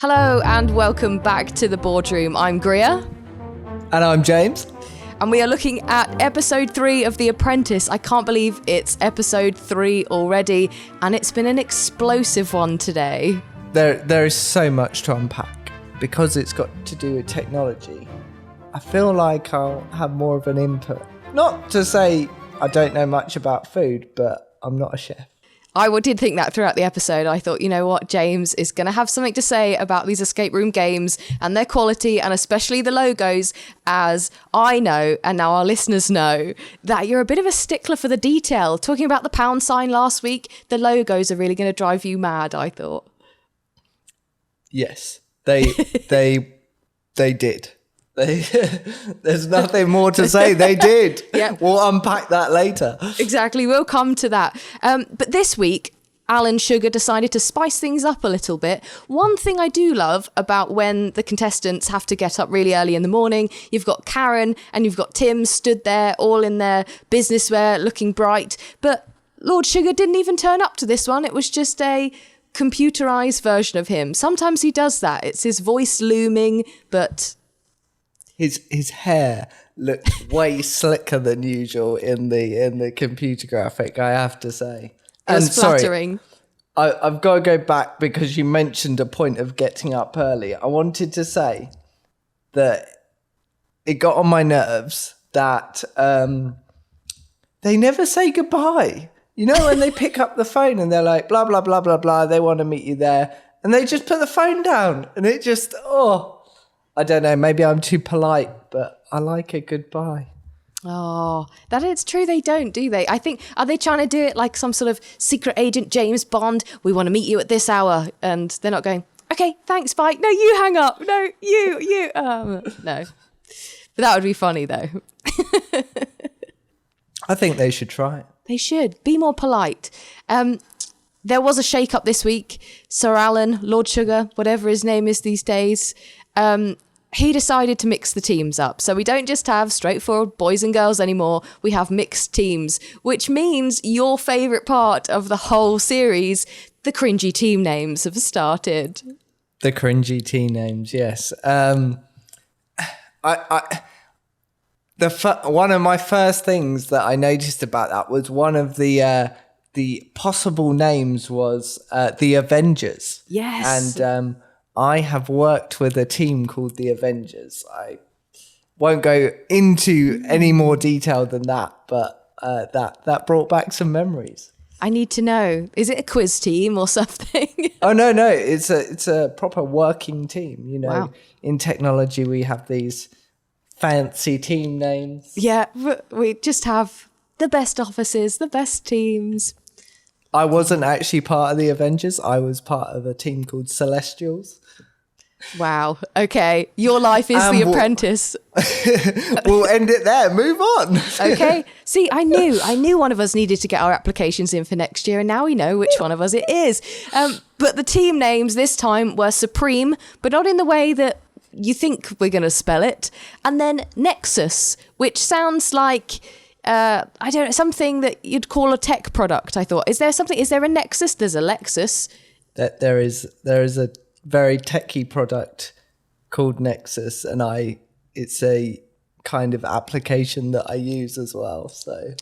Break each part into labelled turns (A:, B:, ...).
A: Hello and welcome back to the Boardroom. I'm Greer.
B: And I'm James.
A: And we are looking at episode 3 of The Apprentice. I can't believe it's episode 3 already, and it's been an explosive one today.
B: There is so much to unpack because it's got to do with technology. I feel like I'll have more of an input. Not to say I don't know much about food, but I'm not a chef.
A: I did think that throughout the episode. I thought, you know what, James is going to have something to say about these escape room games and their quality, and especially the logos, as I know, and now our listeners know, that you're a bit of a stickler for the detail. Talking about the pound sign last week, the logos are really going to drive you mad, I thought.
B: Yes, they did. There's nothing more to say. They did.
A: Yeah.
B: We'll unpack that later.
A: Exactly. We'll come to that. But this week, Alan Sugar decided to spice things up a little bit. One thing I do love about when the contestants have to get up really early in the morning, you've got Karen and you've got Tim stood there all in their business wear looking bright. But Lord Sugar didn't even turn up to this one. It was just a computerized version of him. Sometimes he does that. It's his voice looming, but...
B: His hair looked way slicker than usual in the computer graphic, I have to say.
A: It was flattering.
B: Sorry, I've got to go back because you mentioned a point of getting up early. I wanted to say that it got on my nerves that they never say goodbye. You know, when they pick up the phone and they're like, blah, blah, blah, blah, blah, they want to meet you there. And they just put the phone down and it just, I don't know, maybe I'm too polite, but I like a goodbye.
A: Oh, that is true. They don't, do they? I think, are they trying to do it like some sort of secret agent James Bond? We want to meet you at this hour. And they're not going, okay, thanks, bye. No, you hang up. No, you. No. But that would be funny, though.
B: I think they should try it.
A: They should. Be more polite. There was a shake-up this week. Sir Alan, Lord Sugar, whatever his name is these days, he decided to mix the teams up. So we don't just have straightforward boys and girls anymore. We have mixed teams, which means your favourite part of the whole series, the cringy team names, have started.
B: The cringy team names, yes. One of my first things that I noticed about that was one of the possible names was the Avengers.
A: Yes.
B: And I have worked with a team called the Avengers. I won't go into any more detail than that, but that brought back some memories.
A: I need to know. Is it a quiz team or something?
B: Oh, no. It's a proper working team. You know,
A: wow.
B: In technology, we have these fancy team names.
A: Yeah, we just have the best offices, the best teams.
B: I wasn't actually part of the Avengers. I was part of a team called Celestials.
A: Wow. Okay. Your life is The Apprentice.
B: We'll end it there. Move on.
A: Okay. See, I knew one of us needed to get our applications in for next year, and now we know which one of us it is. But the team names this time were Supreme, but not in the way that you think we're going to spell it. And then Nexus, which sounds like... I don't know, something that you'd call a tech product, I thought. Is there a Nexus? There's a Lexus.
B: There is a very techie product called Nexus, and it's a kind of application that I use as well. So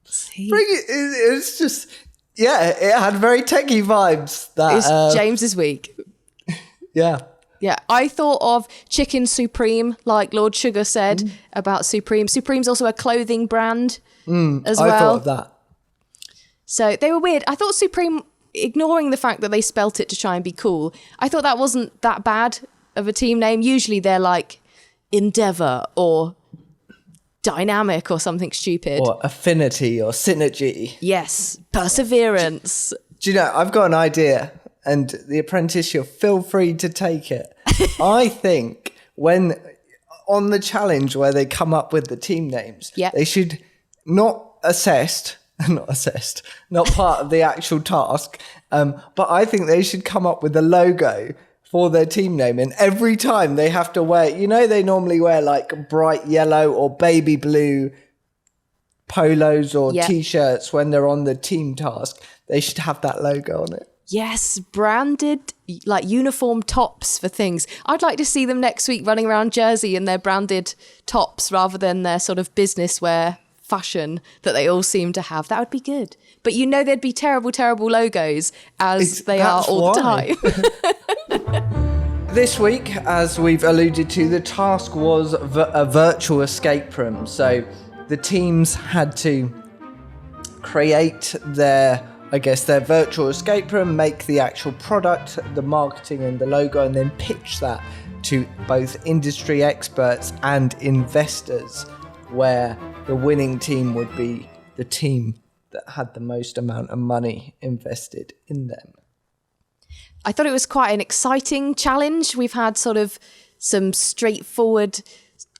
B: it's just, it had very techie vibes.
A: It's James's week.
B: Yeah.
A: Yeah, I thought of Chicken Supreme, like Lord Sugar said about Supreme. Supreme's also a clothing brand as well.
B: I thought of that.
A: So they were weird. I thought Supreme, ignoring the fact that they spelt it to try and be cool, I thought that wasn't that bad of a team name. Usually they're like Endeavour or Dynamic or something stupid.
B: Or Affinity or Synergy.
A: Yes, Perseverance.
B: Do you know, I've got an idea. And The Apprentice, you'll feel free to take it. I think when on the challenge where they come up with the team names, they should not part of the actual task. But I think they should come up with a logo for their team name. And every time they have to wear, you know, they normally wear like bright yellow or baby blue polos or T-shirts when they're on the team task. They should have that logo on it.
A: Yes, branded, like uniform tops for things. I'd like to see them next week running around Jersey in their branded tops rather than their sort of business wear fashion that they all seem to have. That would be good. But there'd be terrible, terrible logos as they are all the time.
B: This week, as we've alluded to, the task was a virtual escape room. So the teams had to create their virtual escape room, make the actual product, the marketing and the logo, and then pitch that to both industry experts and investors, where the winning team would be the team that had the most amount of money invested in them.
A: I thought it was quite an exciting challenge. We've had sort of some straightforward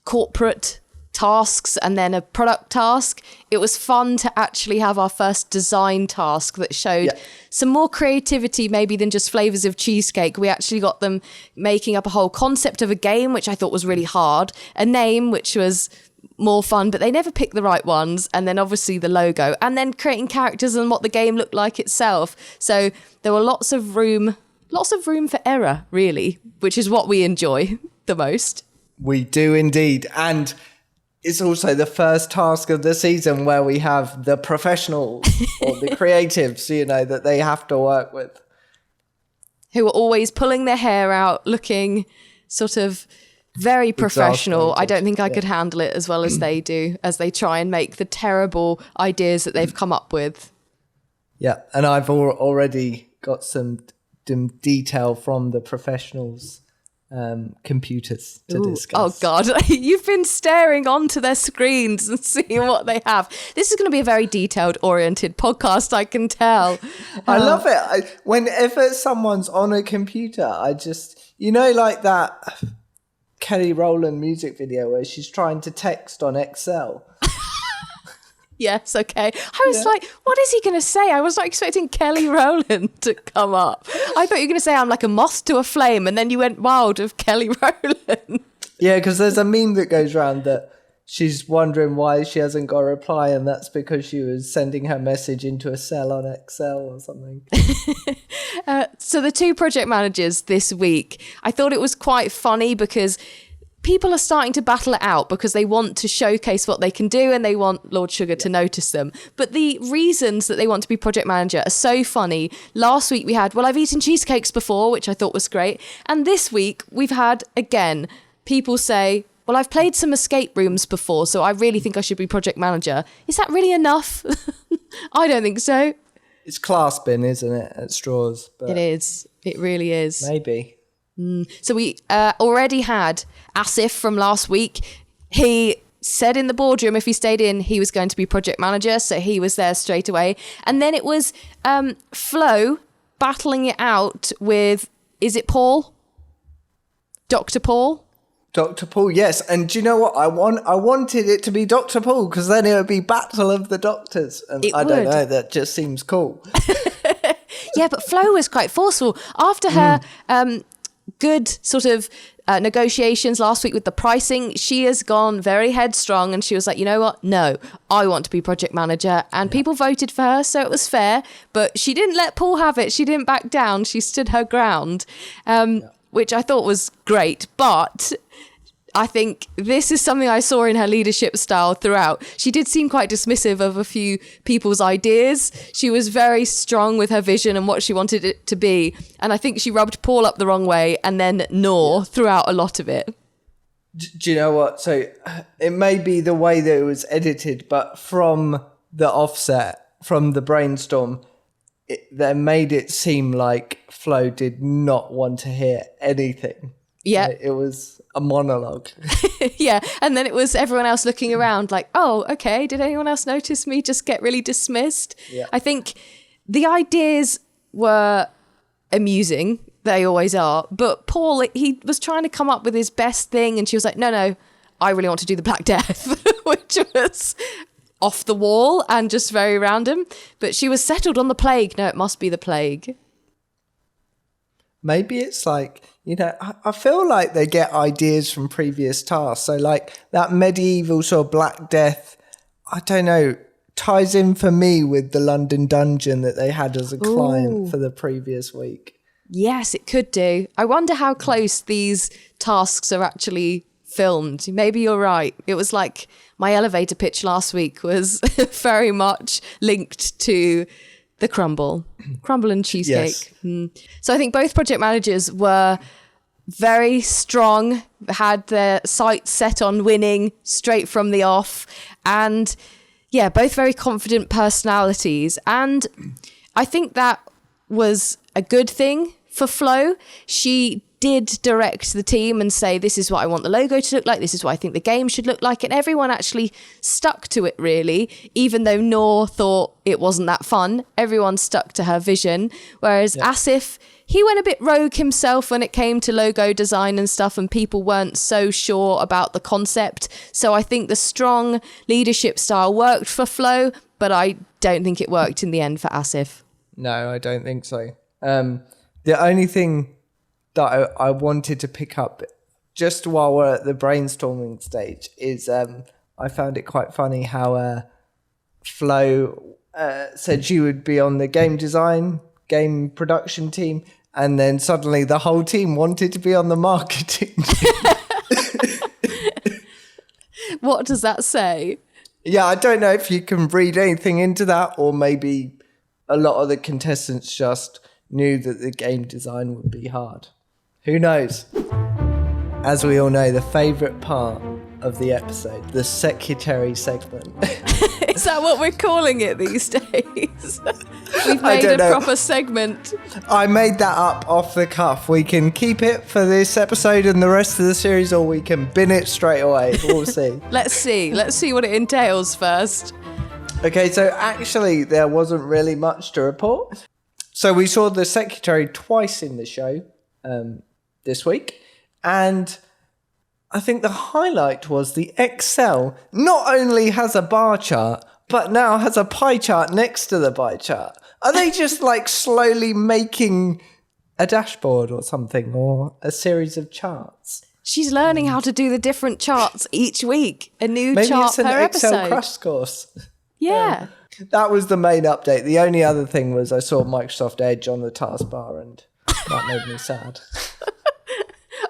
A: corporate tasks and then a product task. It was fun to actually have our first design task that showed some more creativity maybe than just flavors of cheesecake. We actually got them making up a whole concept of a game, which I thought was really hard, a name, which was more fun, but they never picked the right ones, and then obviously the logo, and then creating characters and what the game looked like itself. So there were lots of room for error, really, which is what we enjoy the most.
B: We do indeed. And it's also the first task of the season where we have the professionals or the creatives, that they have to work with.
A: Who are always pulling their hair out, looking sort of very professional. I don't think I could handle it as well as they do, as they try and make the terrible ideas that they've come up with. Yeah,
B: and I've already got some detail from the professionals' computers to discuss.
A: Oh God, you've been staring onto their screens and seeing what they have. This is going to be a very detailed oriented podcast, I can tell.
B: I love it. Whenever someone's on a computer, I just, like that Kelly Rowland music video where she's trying to text on Excel.
A: Yes, okay. I was like, what is he going to say? I was not expecting Kelly Rowland to come up. I thought you were going to say I'm like a moth to a flame, and then you went wild of Kelly Rowland.
B: Yeah, because there's a meme that goes around that she's wondering why she hasn't got a reply, and that's because she was sending her message into a cell on Excel or something.
A: So the two project managers this week, I thought it was quite funny because people are starting to battle it out because they want to showcase what they can do and they want Lord Sugar to notice them. But the reasons that they want to be project manager are so funny. Last week we had, I've eaten cheesecakes before, which I thought was great. And this week we've had, again, people say, I've played some escape rooms before, so I really think I should be project manager. Is that really enough? I don't think so.
B: It's clasping, isn't it, at straws?
A: But it is. It really is.
B: Maybe.
A: So we already had Asif from last week. He said in the boardroom if he stayed in, he was going to be project manager. So he was there straight away. And then it was Flo battling it out with, is it Paul? Dr. Paul?
B: Dr. Paul, yes. And do you know what? I wanted it to be Dr. Paul because then it would be Battle of the Doctors. And I don't know, that just seems cool.
A: Yeah, but Flo was quite forceful. After her good sort of negotiations last week with the pricing, she has gone very headstrong and she was like, you know what? No, I want to be project manager. And people voted for her, so it was fair. But she didn't let Paul have it. She didn't back down. She stood her ground, which I thought was great. But I think this is something I saw in her leadership style throughout. She did seem quite dismissive of a few people's ideas. She was very strong with her vision and what she wanted it to be. And I think she rubbed Paul up the wrong way and then throughout a lot of it.
B: Do you know what? So it may be the way that it was edited, but from the offset, from the brainstorm, they made it seem like Flo did not want to hear anything.
A: Yeah.
B: It was a monologue.
A: Yeah. And then it was everyone else looking around like, oh, okay, did anyone else notice me just get really dismissed?
B: Yeah.
A: I think the ideas were amusing. They always are. But Paul, he was trying to come up with his best thing. And she was like, no, I really want to do the Black Death, which was off the wall and just very random. But she was settled on the plague. No, it must be the plague.
B: Maybe it's like, I feel like they get ideas from previous tasks. So like that medieval sort of Black Death, I don't know, ties in for me with the London dungeon that they had as a client for the previous week.
A: Yes, it could do. I wonder how close these tasks are actually filmed. Maybe you're right. It was like my elevator pitch last week was very much linked to the crumble and cheesecake.
B: Yes.
A: So I think both project managers were very strong, had their sights set on winning straight from the off, and yeah, both very confident personalities. And I think that was a good thing for Flo. She did direct the team and say, this is what I want the logo to look like, this is what I think the game should look like, and everyone actually stuck to it, really. Even though Noor thought it wasn't that fun, everyone stuck to her vision. Whereas Asif, he went a bit rogue himself when it came to logo design and stuff, and people weren't so sure about the concept. So I think the strong leadership style worked for Flo, but I don't think it worked in the end for Asif.
B: No, I don't think so. The only thing that I wanted to pick up just while we're at the brainstorming stage is I found it quite funny how Flo said she would be on the game design, game production team, and then suddenly the whole team wanted to be on the marketing team.
A: What does that say?
B: Yeah, I don't know if you can read anything into that, or maybe a lot of the contestants just knew that the game design would be hard. Who knows? As we all know, the favourite part of the episode, the secretary segment.
A: Is that what we're calling it these days? We've made a proper segment.
B: I made that up off the cuff. We can keep it for this episode and the rest of the series, or we can bin it straight away. We'll see.
A: Let's see what it entails first.
B: Okay, so actually there wasn't really much to report. So we saw the secretary twice in the show this week, and I think the highlight was the Excel not only has a bar chart, but now has a pie chart next to the pie chart. Are they just like slowly making a dashboard or something, or a series of charts?
A: She's learning how to do the different charts each week. A new
B: Maybe
A: chart
B: it's an
A: per
B: Excel
A: episode.
B: crash course.
A: Yeah.
B: That was the main update. The only other thing was I saw Microsoft Edge on the taskbar, and that made me sad.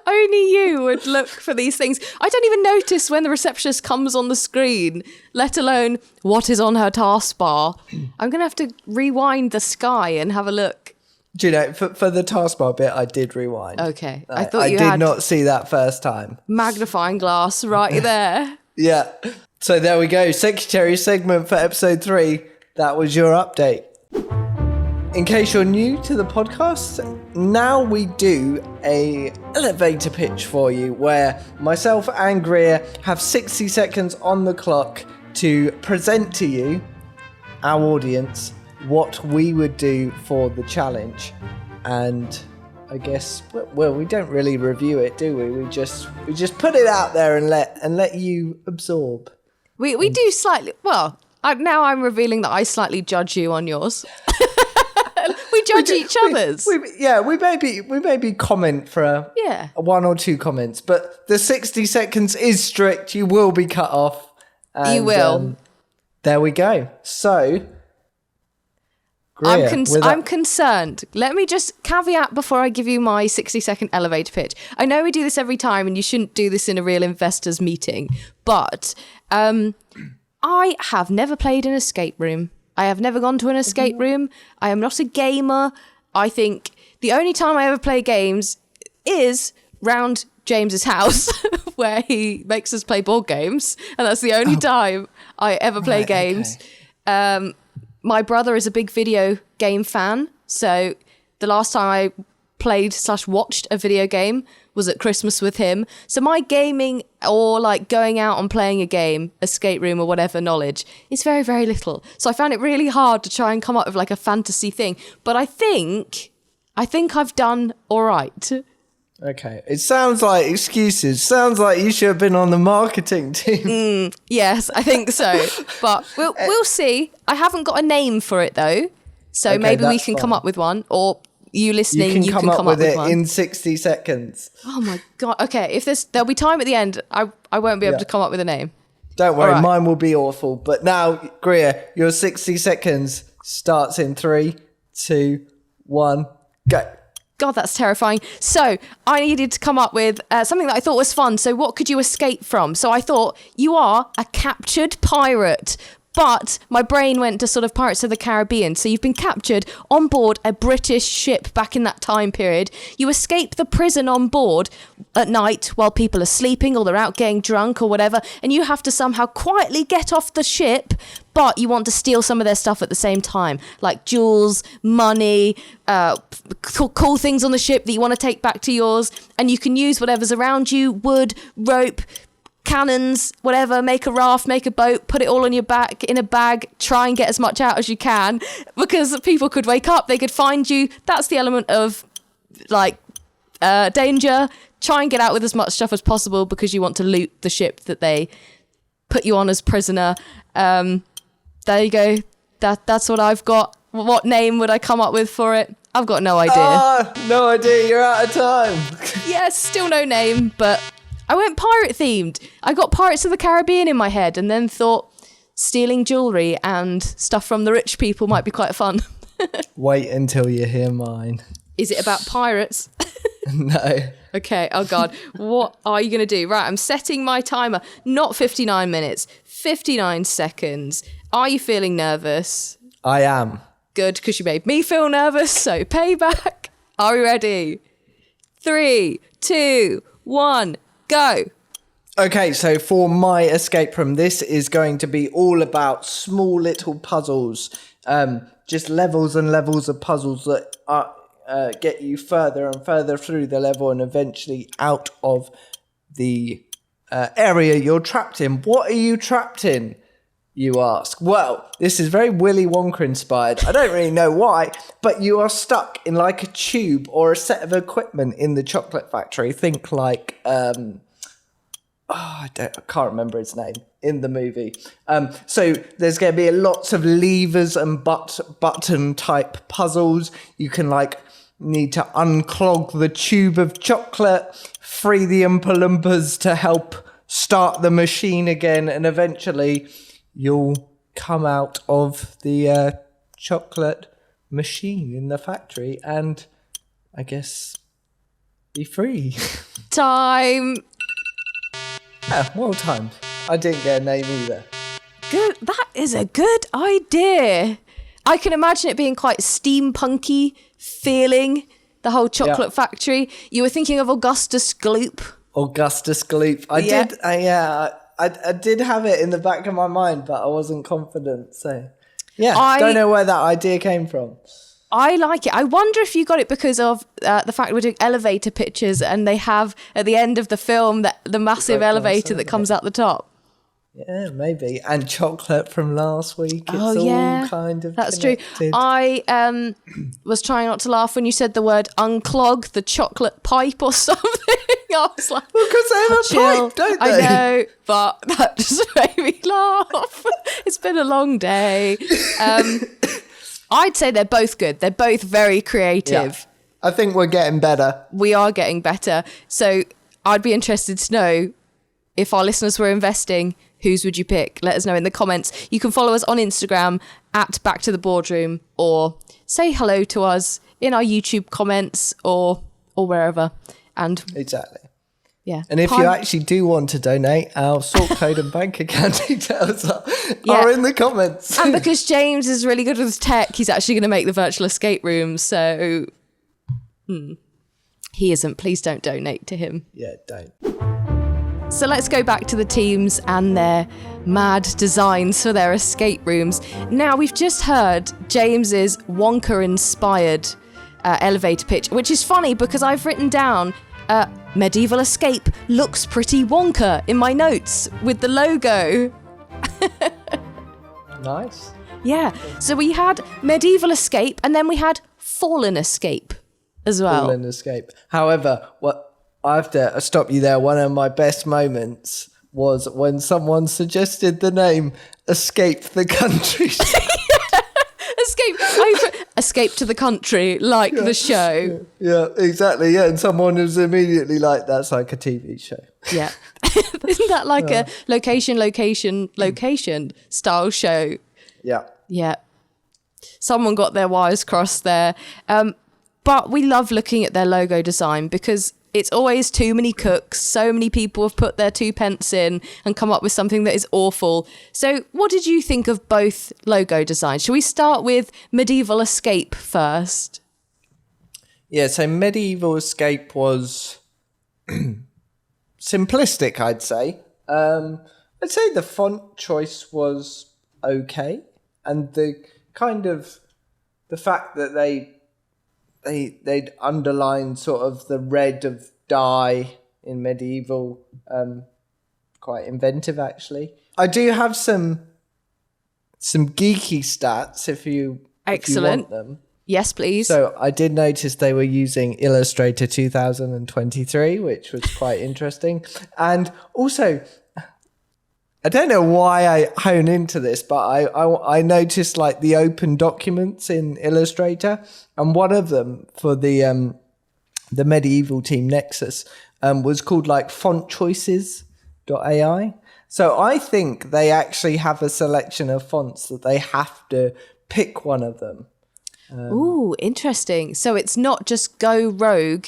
A: Only you would look for these things. I don't even notice when the receptionist comes on the screen, let alone what is on her taskbar. I'm going to have to rewind the sky and have a look.
B: Do you know, for the taskbar bit, I did rewind.
A: Okay.
B: I did not see that first time.
A: Magnifying glass right there.
B: Yeah. So there we go. Secretary segment for episode 3. That was your update. In case you're new to the podcast, now we do a elevator pitch for you where myself and Greer have 60 seconds on the clock to present to you, our audience, what we would do for the challenge. And I guess, well, we don't really review it, do we? We just put it out there and let you absorb.
A: We do slightly, well, now I'm revealing that I slightly judge you on yours. We judge each other's.
B: We maybe comment for a 1 or 2 comments, but the 60 seconds is strict. You will be cut off. And,
A: you will.
B: There we go. So, Greer,
A: I'm concerned. Let me just caveat before I give you my 60-second elevator pitch. I know we do this every time, and you shouldn't do this in a real investors meeting, but I have never played an escape room. I have never gone to an escape room. I am not a gamer. I think the only time I ever play games is round James's house, where he makes us play board games. And that's the only time I ever play games. Okay. My brother is a big video game fan. So the last time I played / watched a video game was at Christmas with him. So my gaming or like going out and playing a game, escape room or whatever knowledge is very, very little. So I found it really hard to try and come up with like a fantasy thing. But I think I've done all right.
B: Okay. It sounds like excuses. Sounds like you should have been on the marketing team.
A: Yes, I think so. But we'll see. I haven't got a name for it though. So maybe we can come up with one, or you listening, you can come up with
B: it
A: one.
B: in 60 seconds.
A: Oh my God. Okay. There'll be time at the end. I won't be able to come up with a name.
B: Don't worry,
A: right.
B: Mine will be awful. But now, Greer, your 60 seconds starts in 3, 2, 1, go.
A: God, that's terrifying. So I needed to come up with something that I thought was fun. So what could you escape from? So I thought, you are a captured pirate. But my brain went to sort of Pirates of the Caribbean. So you've been captured on board a British ship back in that time period. You escape the prison on board at night while people are sleeping or they're out getting drunk or whatever. And you have to somehow quietly get off the ship, but you want to steal some of their stuff at the same time. Like jewels, money, cool things on the ship that you want to take back to yours. And you can use whatever's around you, wood, rope, cannons, whatever, make a raft, make a boat, put it all on your back in a bag, try and get as much out as you can, because people could wake up, they could find you. That's the element of danger. Try and get out with as much stuff as possible because you want to loot the ship that they put you on as prisoner. There you go. That's what I've got. What name would I come up with for it? I've got no idea.
B: No idea, you're out of time.
A: Yes, still no name, but I went pirate themed. I got Pirates of the Caribbean in my head and then thought stealing jewellery and stuff from the rich people might be quite fun.
B: Wait until you hear mine.
A: Is it about pirates?
B: No.
A: Okay, oh God. What are you going to do? Right, I'm setting my timer. Not 59 minutes, 59 seconds. Are you feeling nervous?
B: I am.
A: Good, because you made me feel nervous, so payback. Are we ready? 3, 2, 1... go.
B: Okay, so for my escape from this is going to be all about small little puzzles, just levels and levels of puzzles that get you further and further through the level and eventually out of the area you're trapped in. What are you trapped in, you ask? Well, this is very Willy Wonka inspired. I don't really know why, but you are stuck in like a tube or a set of equipment in the chocolate factory. Think like, I can't remember his name in the movie. So there's going to be lots of levers and button type puzzles. You can need to unclog the tube of chocolate, free the Oompa Loompas to help start the machine again, and eventually you'll come out of the chocolate machine in the factory and, I guess, be free.
A: Time.
B: Yeah, well timed. I didn't get a name either.
A: Good. That is a good idea. I can imagine it being quite steampunky feeling, the whole chocolate factory. You were thinking of Augustus Gloop.
B: Augustus Gloop. I did have it in the back of my mind, but I wasn't confident. So, don't know where that idea came from.
A: I like it. I wonder if you got it because of the fact we're doing elevator pictures and they have, at the end of the film, the massive elevator that comes out the top.
B: Yeah, maybe. And chocolate from last week. It's all kind of
A: That's
B: connected.
A: True. I was trying not to laugh when you said the word unclog the chocolate pipe or something. I was like,
B: because they have a pipe, don't they?
A: I know, but that just made me laugh. It's been a long day. I'd say they're both good. They're both very creative.
B: Yeah. I think we're getting better.
A: We are getting better. So I'd be interested to know, if our listeners were investing, whose would you pick? Let us know in the comments. You can follow us on Instagram at Back to the Boardroom, or say hello to us in our YouTube comments or wherever. And
B: exactly.
A: Yeah.
B: And if you actually do want to donate, our sort code and bank account details are in the comments.
A: And because James is really good with tech, he's actually going to make the virtual escape room. So he isn't. Please don't donate to him.
B: Yeah, don't.
A: So let's go back to the teams and their mad designs for their escape rooms. Now, we've just heard James's Wonka-inspired elevator pitch, which is funny because I've written down medieval escape looks pretty Wonka in my notes with the logo.
B: Nice.
A: Yeah. So we had medieval escape and then we had fallen escape as well.
B: Fallen escape. However, what I have to stop you there. One of my best moments was when someone suggested the name Escape the Country.
A: Escape. Escape to the Country, like the show.
B: Yeah, exactly. Yeah, and someone was immediately like, that's like a TV show.
A: Yeah. Isn't that like a location style show?
B: Yeah.
A: Yeah. Someone got their wires crossed there. But we love looking at their logo design because it's always too many cooks. So many people have put their 2 pence in and come up with something that is awful. So what did you think of both logo designs? Shall we start with Medieval Escape first?
B: Yeah, so Medieval Escape was simplistic, I'd say. I'd say the font choice was okay. And the fact that they'd underline sort of the red of dye in medieval, quite inventive actually. I do have some geeky stats if you want them.
A: Yes, please.
B: So I did notice they were using Illustrator 2023, which was quite interesting. And also, I don't know why I hone into this, but I noticed like the open documents in Illustrator, and one of them for the medieval team Nexus was called like fontchoices.ai. So I think they actually have a selection of fonts that they have to pick one of them.
A: Ooh, interesting. So it's not just go rogue.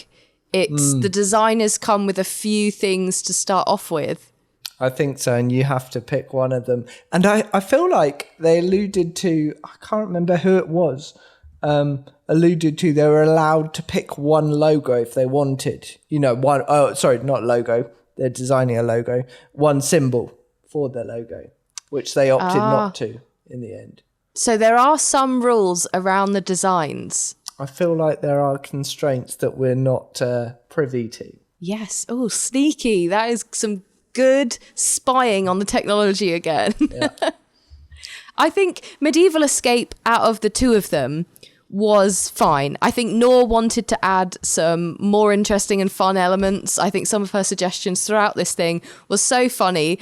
A: It's the designers come with a few things to start off with.
B: I think so, and you have to pick one of them. And I feel like they alluded to, I can't remember who it was, alluded to they were allowed to pick one logo if they wanted. Not logo, they're designing a logo, one symbol for the logo, which they opted not to in the end.
A: So there are some rules around the designs.
B: I feel like there are constraints that we're not privy to.
A: Yes. Oh, sneaky. That is some good spying on the technology again.
B: Yeah.
A: I think Medieval Escape, out of the two of them, was fine. I think Noor wanted to add some more interesting and fun elements. I think some of her suggestions throughout this thing was so funny.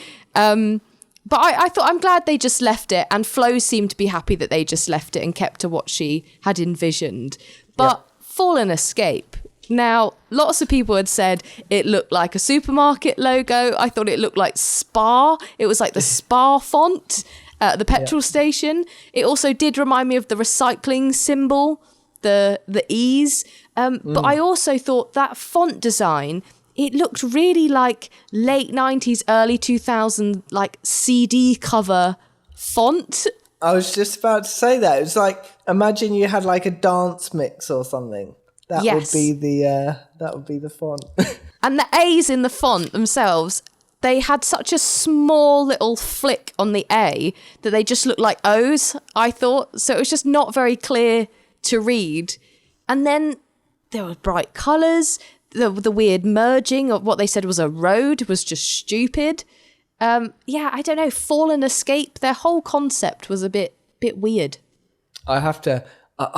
A: But I thought, I'm glad they just left it, and Flo seemed to be happy that they just left it and kept to what she had envisioned. But Fallen Escape. Now, lots of people had said it looked like a supermarket logo. I thought it looked like Spar. It was like the Spar font at the petrol station. It also did remind me of the recycling symbol, the E's. But I also thought that font design, it looked really like late 90s, early 2000s, like CD cover font.
B: I was just about to say that. It was like, imagine you had like a dance mix or something. That would be the font.
A: And the A's in the font themselves, they had such a small little flick on the A that they just looked like O's, I thought. So it was just not very clear to read. And then there were bright colours. The weird merging of what they said was a road was just stupid. I don't know. Fallen Escape, their whole concept was a bit weird.
B: I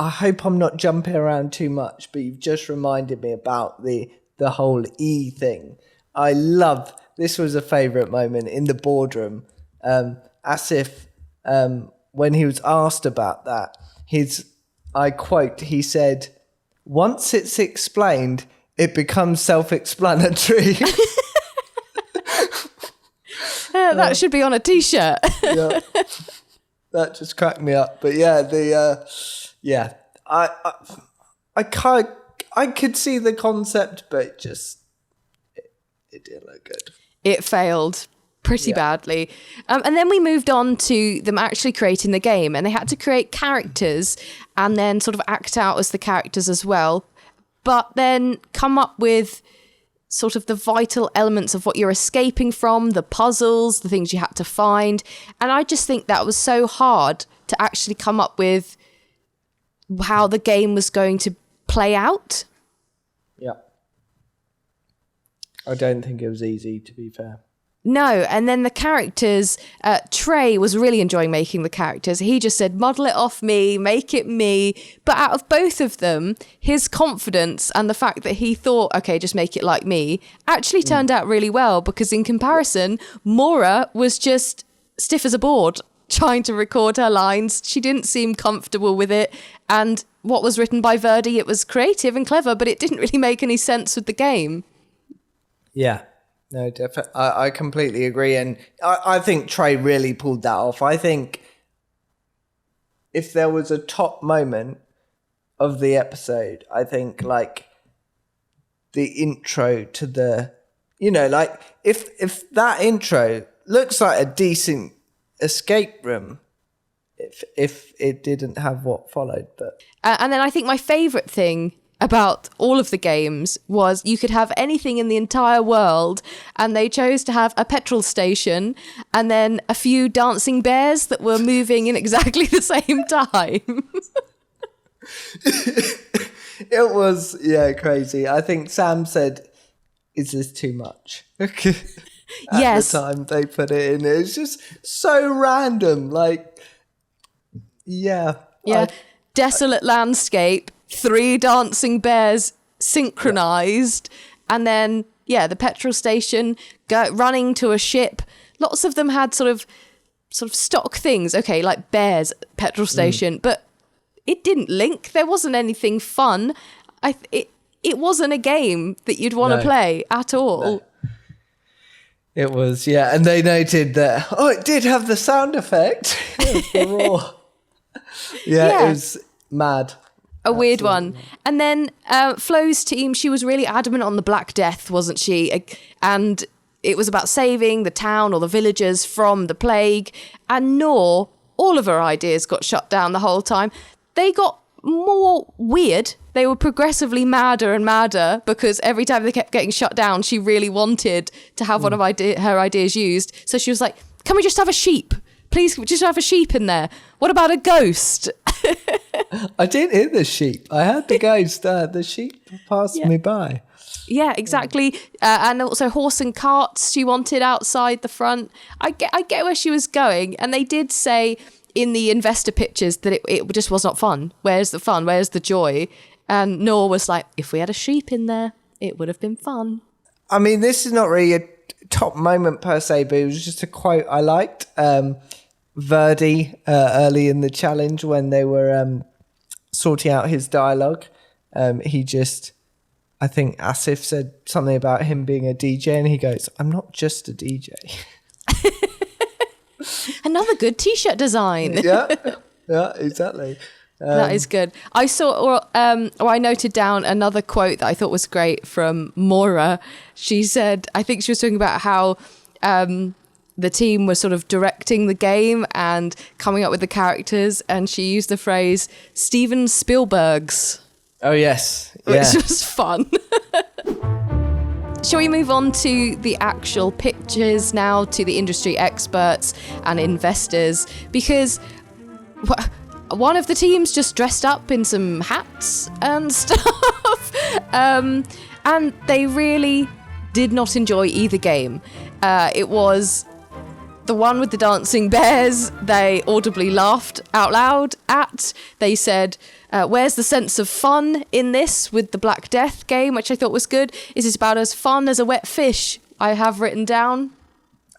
B: hope I'm not jumping around too much, but you've just reminded me about the whole E thing. This was a favourite moment in the boardroom. Asif, when he was asked about that, I quote, he said, "Once it's explained, it becomes self-explanatory."
A: That should be on a t-shirt.
B: Yeah, that just cracked me up. But yeah, I could see the concept, but it didn't look good.
A: It failed pretty badly. And then we moved on to them actually creating the game, and they had to create characters and then sort of act out as the characters as well, but then come up with sort of the vital elements of what you're escaping from, the puzzles, the things you had to find. And I just think that was so hard to actually come up with how the game was going to play out.
B: Yeah. I don't think it was easy, to be fair.
A: No, and then the characters, Trey was really enjoying making the characters. He just said, model it off me, make it me. But out of both of them, his confidence and the fact that he thought, okay, just make it like me, actually turned out really well, because in comparison, Maura was just stiff as a board trying to record her lines. She didn't seem comfortable with it. And what was written by Verdi, it was creative and clever, but it didn't really make any sense with the game.
B: Yeah. No, definitely. I completely agree. And I think Trey really pulled that off. I think if there was a top moment of the episode, I think like the intro to the, you know, like if that intro looks like a decent escape room, if it didn't have what followed. But
A: and then I think my favourite thing about all of the games was you could have anything in the entire world, and they chose to have a petrol station and then a few dancing bears that were moving in exactly the same time.
B: It was, crazy. I think Sam said, is this too much? At
A: Yes.
B: the time they put it in. It was just so random. Like,
A: Desolate landscape, 3 dancing bears synchronized, and then the petrol station running to a ship. Lots of them had sort of stock things, okay, like bears, petrol station, but it didn't link. There wasn't anything fun. It wasn't a game that you'd want to play at all.
B: No. It was, and they noted that it did have the sound effect. The roar. It was mad.
A: A weird one. And then Flo's team, she was really adamant on the Black Death, wasn't she? And it was about saving the town or the villagers from the plague. And Noor, all of her ideas got shut down the whole time. They got more weird. They were progressively madder and madder because every time they kept getting shut down, she really wanted to have one of her ideas used. So she was like, can we just have a sheep? Please, just have a sheep in there. What about a ghost?
B: I didn't hear the sheep. I heard the ghost. The sheep passed me by.
A: Yeah, exactly. And also horse and carts she wanted outside the front. I get where she was going. And they did say in the investor pictures that it just was not fun. Where's the fun? Where's the joy? And Noor was like, if we had a sheep in there, it would have been fun.
B: I mean, this is not really a top moment per se, but it was just a quote I liked. Verdi, early in the challenge when they were sorting out his dialogue, I think Asif said something about him being a DJ, and he goes, I'm not just a DJ.
A: Another good t-shirt design.
B: Yeah, exactly.
A: That is good. I noted down another quote that I thought was great from Maura. She said, I think she was talking about how the team was sort of directing the game and coming up with the characters, and she used the phrase Steven Spielberg's.
B: Oh, yes.
A: Which was fun. Shall we move on to the actual pitches now, to the industry experts and investors? Because one of the teams just dressed up in some hats and stuff. And they really did not enjoy either game. It was the one with the dancing bears. They audibly laughed out loud at. They said, where's the sense of fun in this with the Black Death game, which I thought was good. Is it about as fun as a wet fish? I have written down.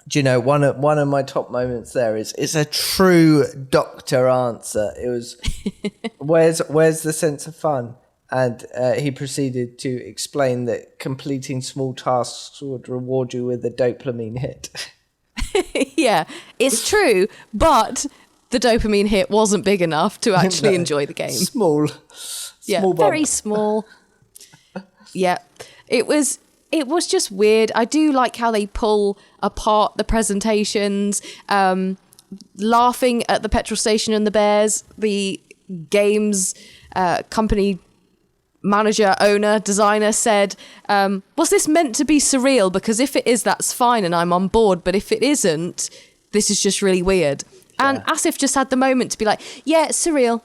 B: Do you know, one of my top moments there is it's a true doctor answer. It was, where's the sense of fun? And he proceeded to explain that completing small tasks would reward you with a dopamine hit.
A: Yeah, it's true, but the dopamine hit wasn't big enough to actually enjoy the game.
B: Small
A: very small. Yeah, it was just weird. I do like how they pull apart the presentations, laughing at the petrol station and the bears. The game's company manager, owner, designer said, was this meant to be surreal? Because if it is, that's fine and I'm on board. But if it isn't, this is just really weird. And Asif just had the moment to be like, yeah, it's surreal.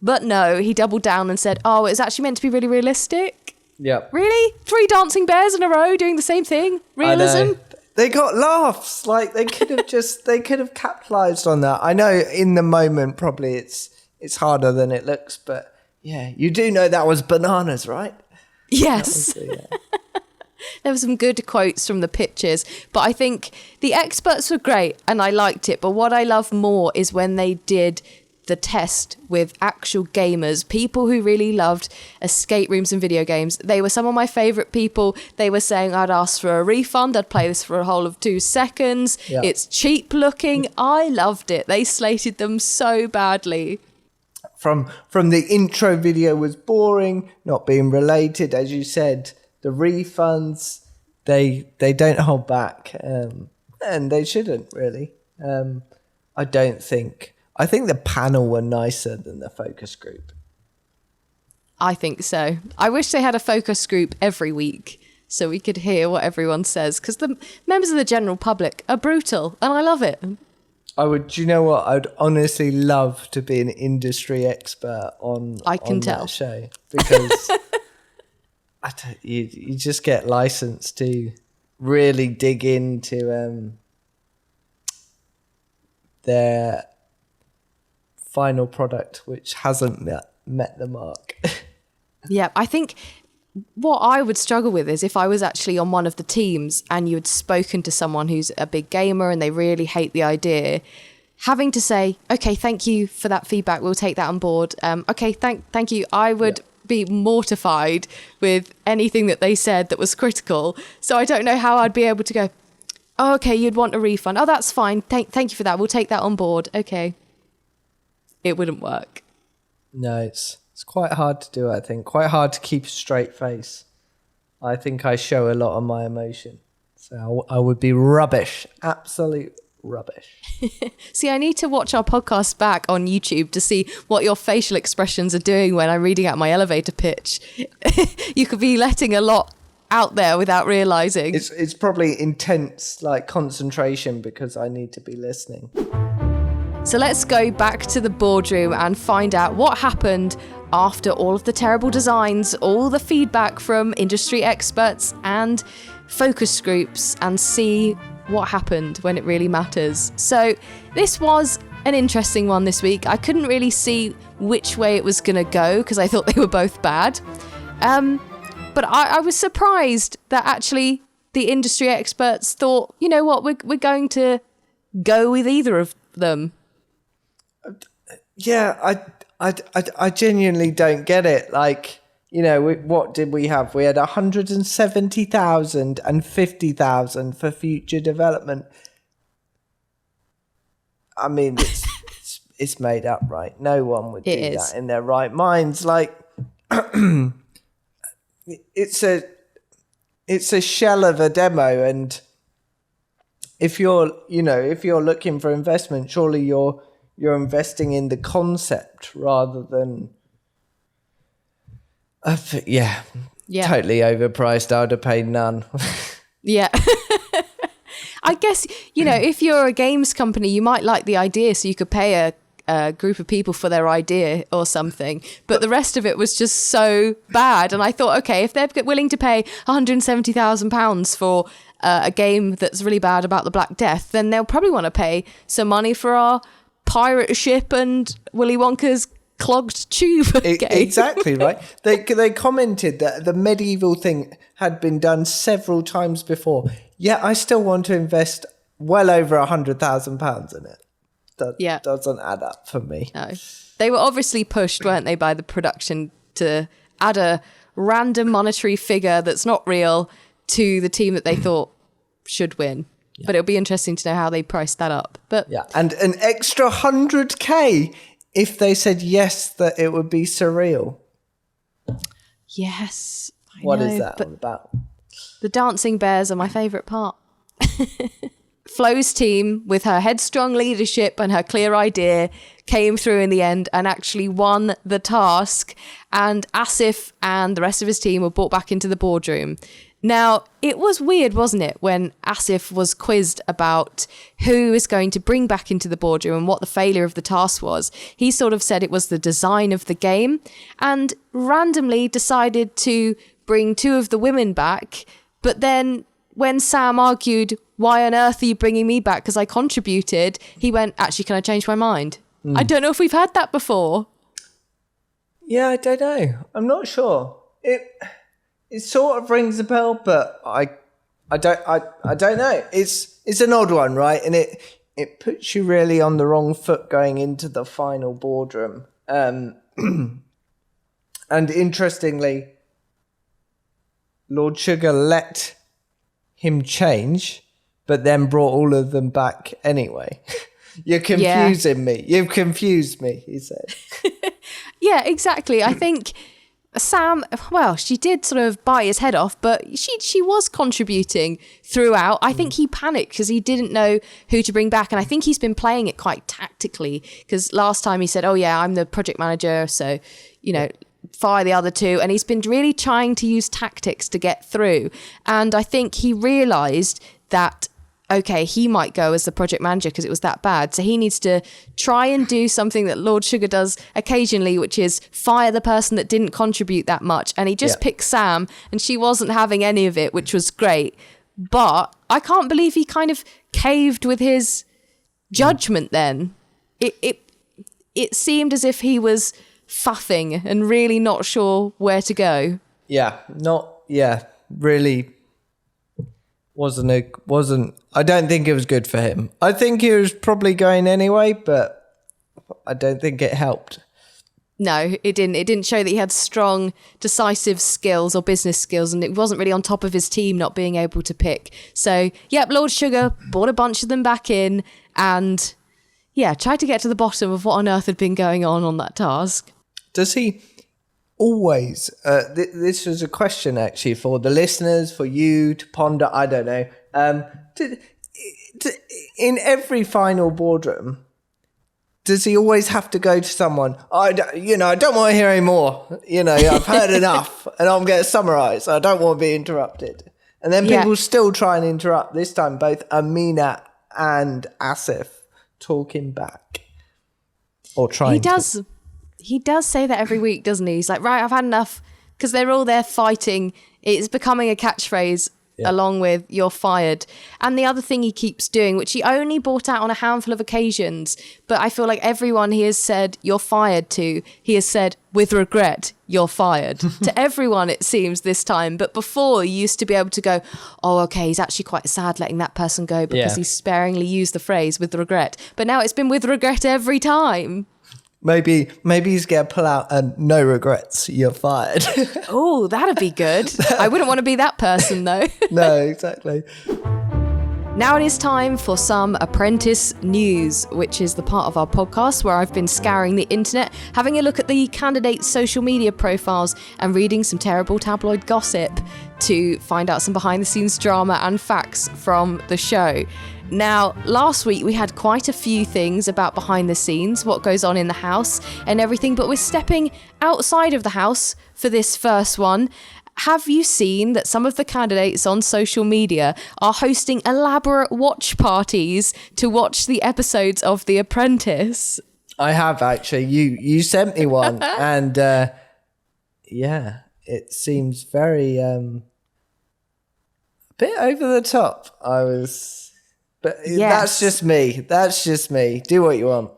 A: But no, he doubled down and said, oh, it's actually meant to be really realistic.
B: Yeah.
A: Really? 3 dancing bears in a row doing the same thing? Realism?
B: They got laughs. Like they could have capitalized on that. I know in the moment probably it's harder than it looks, but yeah, you do know that was bananas, right?
A: Yes. There were some good quotes from the pitches, but I think the experts were great and I liked it. But what I love more is when they did the test with actual gamers, people who really loved escape rooms and video games. They were some of my favourite people. They were saying I'd ask for a refund, I'd play this for a whole of 2 seconds. Yeah. It's cheap looking. I loved it. They slated them so badly.
B: From the intro video was boring, not being related, as you said. The refunds, they don't hold back, and they shouldn't really. I think the panel were nicer than the focus group.
A: I think so. I wish they had a focus group every week so we could hear what everyone says, because the members of the general public are brutal and I love it.
B: Do you know what? I'd honestly love to be an industry expert on that show, because you just get licensed to really dig into their final product, which hasn't met the mark.
A: Yeah, I think what I would struggle with is if I was actually on one of the teams and you had spoken to someone who's a big gamer and they really hate the idea, having to say, okay, thank you for that feedback, we'll take that on board. Okay, thank you. I would be mortified with anything that they said that was critical. So I don't know how I'd be able to go, oh, okay, you'd want a refund. Oh, that's fine. Thank you for that. We'll take that on board. Okay. It wouldn't work.
B: No, it's quite hard to do, I think. Quite hard to keep a straight face. I think I show a lot of my emotion. So I would be rubbish. Absolute rubbish.
A: See, I need to watch our podcast back on YouTube to see what your facial expressions are doing when I'm reading out my elevator pitch. You could be letting a lot out there without realising.
B: It's probably intense, like, concentration, because I need to be listening.
A: So let's go back to the boardroom and find out what happened after all of the terrible designs, all the feedback from industry experts and focus groups, and see what happened when it really matters. So this was an interesting one this week. I couldn't really see which way it was going to go because I thought they were both bad. But I was surprised that actually the industry experts thought, you know what, we're going to go with either of them.
B: Yeah, I genuinely don't get it. Like, you know, what did we have? We had 170,000 and 50,000 for future development. I mean, it's made up, right? No one would do that in their right minds. Like, it's a shell of a demo, and if you're looking for investment, surely you're investing in the concept rather than totally overpriced. I would have paid none.
A: Yeah. I guess, if you're a games company, you might like the idea, so you could pay a group of people for their idea or something, but the rest of it was just so bad. And I thought, okay, if they're willing to pay £170,000 for a game that's really bad about the Black Death, then they'll probably want to pay some money for our pirate ship and Willy Wonka's clogged tube game.
B: Exactly, right. They commented that the medieval thing had been done several times before. Yeah, I still want to invest well over £100,000 in it. That doesn't add up for me.
A: No. They were obviously pushed, weren't they, by the production to add a random monetary figure that's not real to the team that they thought should win. Yeah. But it'll be interesting to know how they priced that up. But
B: yeah, and an extra 100k if they said yes, that it would be surreal.
A: Yes.
B: What is that all about?
A: The dancing bears are my favourite part. Flo's team, with her headstrong leadership and her clear idea, came through in the end and actually won the task. And Asif and the rest of his team were brought back into the boardroom. Now, it was weird, wasn't it, when Asif was quizzed about who is going to bring back into the boardroom and what the failure of the task was. He sort of said it was the design of the game and randomly decided to bring 2 of the women back. But then when Sam argued, why on earth are you bringing me back because I contributed, he went, actually, can I change my mind? I don't know if we've had that before.
B: Yeah, I don't know. I'm not sure. It sort of rings a bell, but I don't know. It's an odd one, right? And it puts you really on the wrong foot going into the final boardroom. And interestingly, Lord Sugar let him change, but then brought all of them back anyway. You're confusing me. You've confused me, he said.
A: Yeah, exactly. I think Sam, well, she did sort of bite his head off, but she was contributing throughout. I think he panicked because he didn't know who to bring back. And I think he's been playing it quite tactically, because last time he said, oh yeah, I'm the project manager, so, fire the other two. And he's been really trying to use tactics to get through. And I think he realised that, okay, he might go as the project manager because it was that bad. So he needs to try and do something that Lord Sugar does occasionally, which is fire the person that didn't contribute that much. And he just picked Sam, and she wasn't having any of it, which was great. But I can't believe he kind of caved with his judgment then. It seemed as if he was faffing and really not sure where to go.
B: Really wasn't I don't think it was good for him. I think he was probably going anyway, but I don't think it helped.
A: No, it didn't. It didn't show that he had strong, decisive skills or business skills, and it wasn't really on top of his team not being able to pick. So, Lord Sugar brought a bunch of them back in and, tried to get to the bottom of what on earth had been going on that task.
B: Does he always, this was a question actually for the listeners, for you to ponder, I don't know, in every final boardroom, does he always have to go to someone, I don't want to hear any more, I've heard enough and I'm going to summarise, I don't want to be interrupted. And then people still try and interrupt, this time both Amina and Asif talking back. Or trying to.
A: He does say that every week, doesn't he? He's like, right, I've had enough, because they're all there fighting. It's becoming a catchphrase along with "you're fired." And the other thing he keeps doing, which he only brought out on a handful of occasions, but I feel like everyone he has said "you're fired" to, he has said with regret, "you're fired" to everyone, it seems, this time. But before, you used to be able to go, oh, okay, he's actually quite sad letting that person go because he sparingly used the phrase with regret. But now it's been with regret every time.
B: Maybe he's going to pull out a no regrets, you're fired.
A: Oh, that'd be good. I wouldn't want to be that person, though.
B: No, exactly.
A: Now it is time for some Apprentice news, which is the part of our podcast where I've been scouring the internet, having a look at the candidates' social media profiles and reading some terrible tabloid gossip to find out some behind-the-scenes drama and facts from the show. Now, last week we had quite a few things about behind the scenes, what goes on in the house and everything, but we're stepping outside of the house for this first one. Have you seen that some of the candidates on social media are hosting elaborate watch parties to watch the episodes of The Apprentice?
B: I have, actually. You sent me one and it seems very a bit over the top. But that's just me. Do what you want.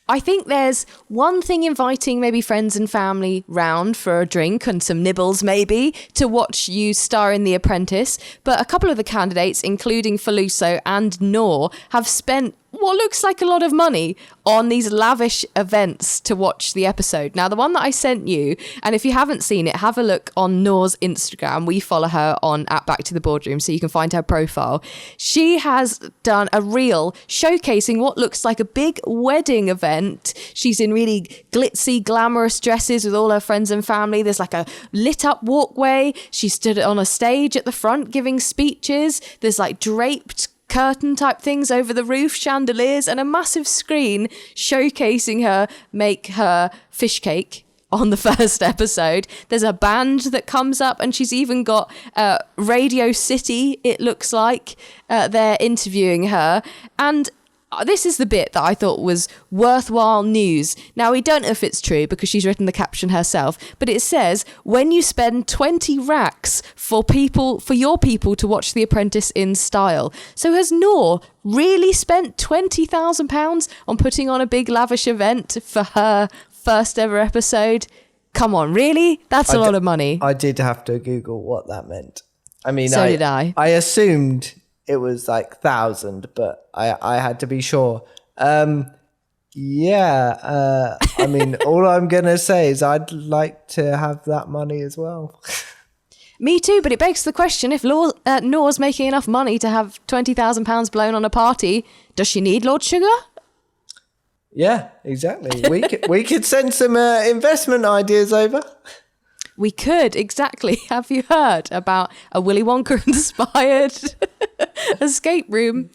A: I think there's one thing inviting maybe friends and family round for a drink and some nibbles maybe to watch you star in The Apprentice. But a couple of the candidates, including Faluso and Noor, have spent what looks like a lot of money on these lavish events to watch the episode. Now, the one that I sent you, and if you haven't seen it, have a look on Noor's Instagram. We follow her on @BackToTheBoardroom, so you can find her profile. She has done a reel showcasing what looks like a big wedding event. She's in really glitzy, glamorous dresses with all her friends and family. There's like a lit up walkway. She stood on a stage at the front giving speeches. There's like draped curtain type things over the roof, chandeliers, and a massive screen showcasing her make her fish cake on the first episode. There's a band that comes up, and she's even got Radio City, it looks like, they're interviewing her. And this is the bit that I thought was worthwhile news. Now, we don't know if it's true because she's written the caption herself, but it says, when you spend 20 racks for your people to watch The Apprentice in style. So has Noor really spent £20,000 on putting on a big lavish event for her first ever episode? Come on, really? That's a lot of money.
B: I did have to Google what that meant. I mean,
A: so did I.
B: I assumed it was like 1,000, but I had to be sure. I mean, all I'm going to say is I'd like to have that money as well.
A: Me too, but it begs the question, if Noor's making enough money to have £20,000 blown on a party, does she need Lord Sugar?
B: Yeah, exactly. We could send some investment ideas over.
A: We could, exactly. Have you heard about a Willy Wonka-inspired escape room?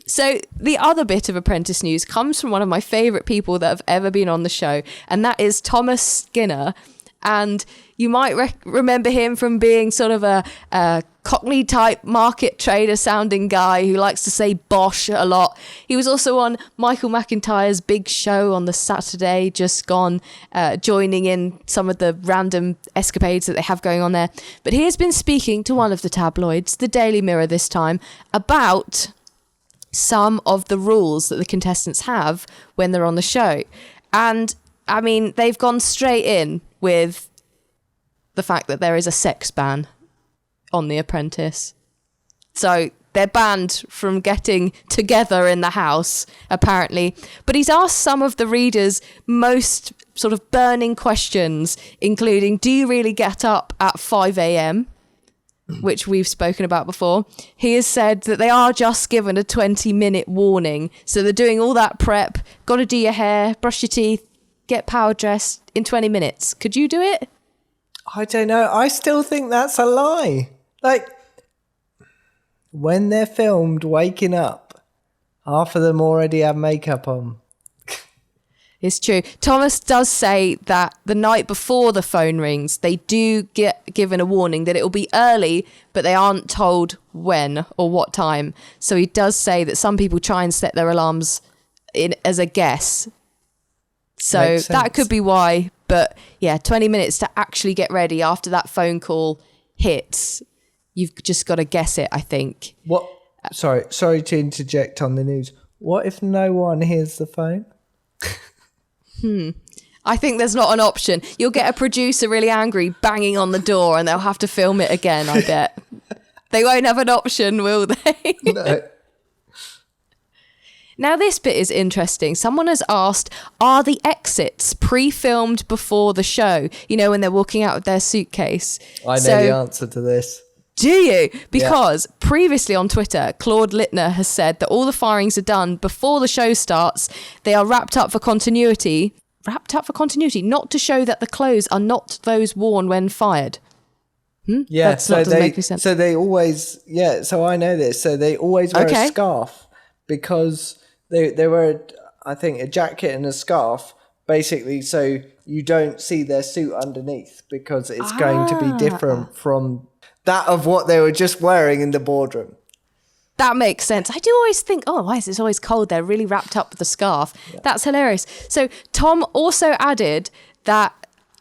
A: So the other bit of Apprentice news comes from one of my favourite people that have ever been on the show, and that is Thomas Skinner. And you might remember him from being sort of a Cockney type market trader sounding guy who likes to say bosh a lot. He was also on Michael McIntyre's big show on the Saturday just gone, joining in some of the random escapades that they have going on there. But he has been speaking to one of the tabloids, the Daily Mirror this time, about some of the rules that the contestants have when they're on the show. And I mean, they've gone straight in with the fact that there is a sex ban on The Apprentice. So they're banned from getting together in the house, apparently. But he's asked some of the readers' most sort of burning questions, including, do you really get up at 5 a.m., which we've spoken about before. He has said that they are just given a 20-minute warning. So they're doing all that prep, got to do your hair, brush your teeth, get power dressed in 20 minutes. Could you do it?
B: I don't know. I still think that's a lie. Like, when they're filmed waking up, half of them already have makeup on.
A: It's true. Thomas does say that the night before the phone rings, they do get given a warning that it will be early, but they aren't told when or what time. So he does say that some people try and set their alarms in as a guess. So that could be why. But yeah, 20 minutes to actually get ready after that phone call hits. You've just got to guess it, I think.
B: What? Sorry to interject on the news. What if no one hears the phone?
A: I think there's not an option. You'll get a producer really angry banging on the door and they'll have to film it again, I bet. They won't have an option, will they?
B: No.
A: Now, this bit is interesting. Someone has asked, are the exits pre-filmed before the show? You know, when they're walking out with their suitcase.
B: I know the answer to this.
A: Do you? Because previously on Twitter, Claude Littner has said that all the firings are done before the show starts. They are wrapped up for continuity. Wrapped up for continuity, not to show that the clothes are not those worn when fired.
B: Yeah,
A: doesn't make any sense.
B: So they always, so I know this. So they always wear a scarf because they wear, I think, a jacket and a scarf, basically, so you don't see their suit underneath because it's going to be different from that of what they were just wearing in the boardroom.
A: That makes sense. I do always think, oh, why is it always cold? They're really wrapped up with a scarf. Yeah. That's hilarious. So Tom also added that,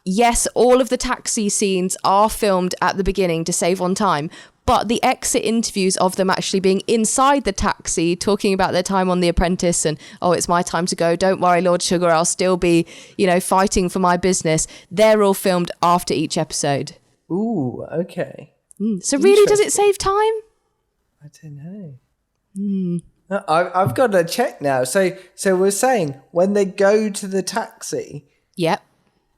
A: yes, all of the taxi scenes are filmed at the beginning to save on time, but the exit interviews of them actually being inside the taxi, talking about their time on The Apprentice and, oh, it's my time to go. Don't worry, Lord Sugar, I'll still be, fighting for my business. They're all filmed after each episode.
B: Ooh, okay.
A: So really, does it save time?
B: I don't know. I've got to check now. So we're saying when they go to the taxi,
A: yep,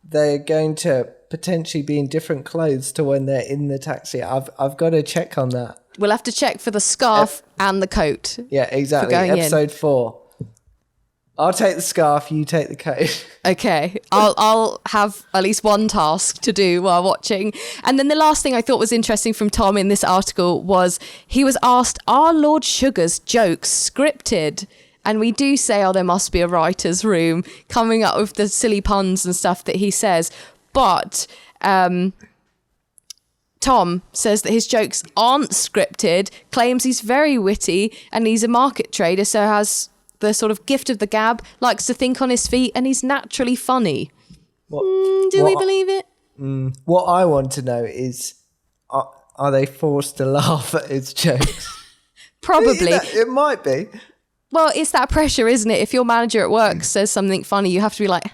B: they're going to potentially be in different clothes to when they're in the taxi. I've got to check on that.
A: We'll have to check for the scarf and the coat.
B: Yeah, exactly. Episode 4. I'll take the scarf, you take the coat.
A: Okay, I'll have at least one task to do while watching. And then the last thing I thought was interesting from Tom in this article was he was asked, are Lord Sugar's jokes scripted? And we do say, oh, there must be a writer's room coming up with the silly puns and stuff that he says. But Tom says that his jokes aren't scripted, claims he's very witty and he's a market trader, so has the sort of gift of the gab, likes to think on his feet, and he's naturally funny. Do we believe it?
B: What I want to know is, are they forced to laugh at his jokes?
A: Probably.
B: It might be.
A: Well, it's that pressure, isn't it? If your manager at work says something funny, you have to be like,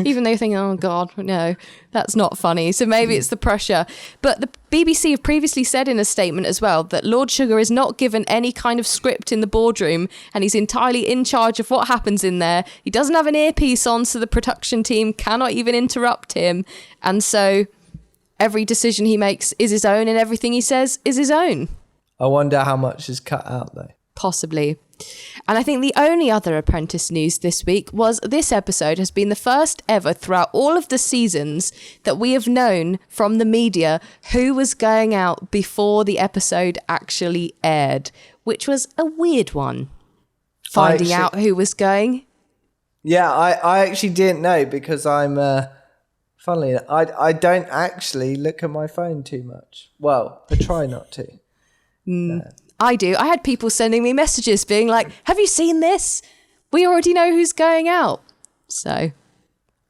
A: Even though you're thinking, oh God, no, that's not funny. So maybe it's the pressure. But the BBC have previously said in a statement as well that Lord Sugar is not given any kind of script in the boardroom, and he's entirely in charge of what happens in there. He doesn't have an earpiece on, so the production team cannot even interrupt him. And so every decision he makes is his own, and everything he says is his own.
B: I wonder how much is cut out, though.
A: Possibly. And I think the only other Apprentice news this week was this episode has been the first ever throughout all of the seasons that we have known from the media who was going out before the episode actually aired, which was a weird one. Finding out who was going.
B: Yeah, I actually didn't know because I'm... funnily enough, I don't actually look at my phone too much. Well, I try not to.
A: I do. I had people sending me messages being like, have you seen this? We already know who's going out. So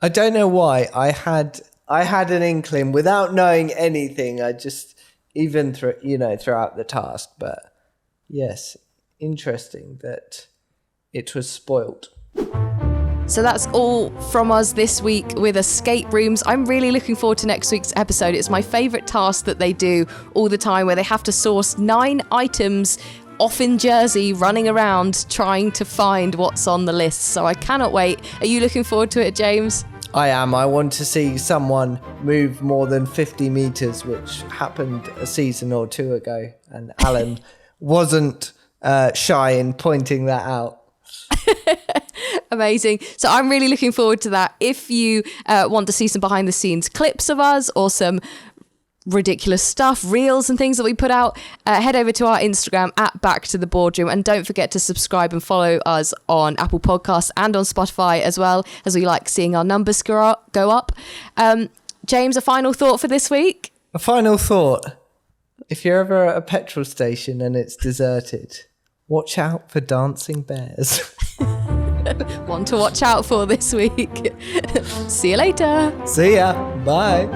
B: I don't know why. I had an inkling without knowing anything. I just, even throughout the task. But yes, interesting that it was spoilt.
A: So that's all from us this week with escape rooms. I'm really looking forward to next week's episode. It's my favourite task that they do all the time, where they have to source 9 items off in Jersey, running around trying to find what's on the list. So I cannot wait. Are you looking forward to it, James?
B: I am. I want to see someone move more than 50 metres, which happened a season or 2 ago. And Alan wasn't shy in pointing that out.
A: Amazing. So I'm really looking forward to that. If you want to see some behind the scenes clips of us or some ridiculous stuff, reels and things that we put out, head over to our Instagram at Back to the Boardroom, and don't forget to subscribe and follow us on Apple Podcasts and on Spotify as well, as we like seeing our numbers go up. James, a final thought for this week?
B: A final thought. If you're ever at a petrol station and it's deserted, watch out for dancing bears.
A: One to watch out for this week. See you later.
B: See ya. Bye.